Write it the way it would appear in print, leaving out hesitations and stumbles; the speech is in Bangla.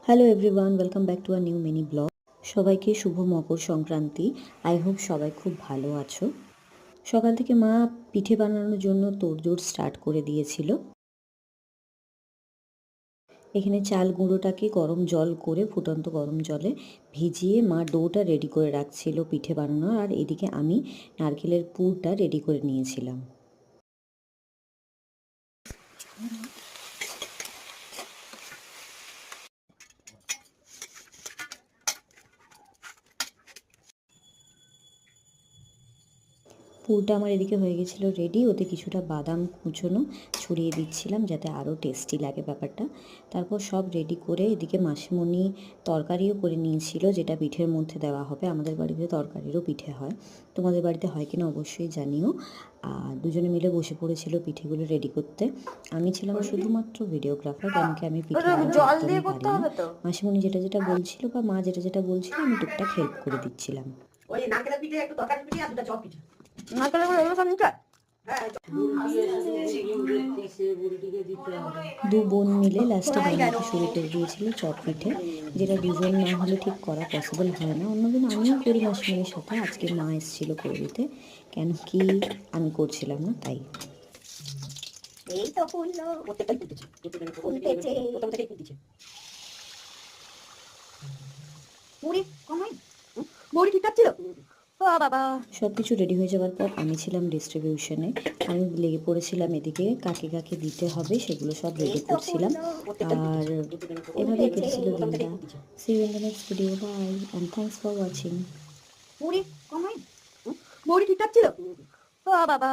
Hello everyone, welcome back to a new mini blog. সবাইকে শুভ মকর সংক্রান্তি। আই হোপ সবাই খুব ভালো আছো। সকাল থেকে মা পিঠে বানানোর জন্য তোড়জোড় স্টার্ট করে দিয়েছিল। এখানে চাল গুঁড়োটাকে গরম জল করে ফুটন্ত গরম জলে ভিজিয়ে মা ডোটা রেডি করে রাখছিল পিঠে বানানোর, আর এদিকে আমি নারকেলের পুরটা রেডি করে নিয়েছিলাম। পুরটা আমার এদিকে হয়ে গেছিলো রেডি। ওতে কিছুটা বাদাম কুচোনো ছড়িয়ে দিচ্ছিলাম যাতে আরও টেস্টি লাগে ব্যাপারটা। তারপর সব রেডি করে এদিকে মাসিমণি তরকারিও করে নিয়েছিল, যেটা পিঠের মধ্যে দেওয়া হবে। আমাদের বাড়িতে তরকারিরও পিঠে হয়, তোমাদের বাড়িতে হয় কিনা অবশ্যই জানিও। আর দুজনে মিলে বসে পড়েছিল পিঠেগুলো রেডি করতে। আমি ছিলাম শুধুমাত্র ভিডিওগ্রাফার, কারণ কি আমি পিঠে বানাতে একদমই পারি না। মাসিমণি যেটা যেটা বলছিল বা মা যেটা যেটা বলছিল আমি টুকটাক হেল্প করে দিচ্ছিলাম। ওই নারকেলের পিঠে একটু তরকারি পিঠে আর দুটো চপ পিঠে। দু বোন মিলে লাস্টে বানাতে শুরু করে দিয়েছিল চপ পিঠে, যেটা দুজন না হলে ঠিক করা পসিবল হয় না। অন্যদিন আমিও করি মাসিমণির সাথে, আজকে মা এসেছিল করে দিতে, কেন কি আমি করছিলাম না তাই। এই তো ফুললো প্রত্যেকটাই ফুটেছে, প্রথম থেকেই ফুটেছে। মুড়ি কমাই, মুড়ি ঠিকঠাক ছিল। ও বাবা, সব কিছু রেডি হয়ে যাওয়ার পর আমি ছিলাম ডিস্ট্রিবিউশনে। আমি লেগে পড়েছিলাম এদিকে কাকে কাকে দিতে হবে সেগুলো সব রেডি করছিলাম। আর এভাবেই কেটেছিল দিনটা। See you in the next video, bye and thanks for watching. মুড়ি কমাই, মুড়ি ঠিকঠাক ছিল। ও বাবা।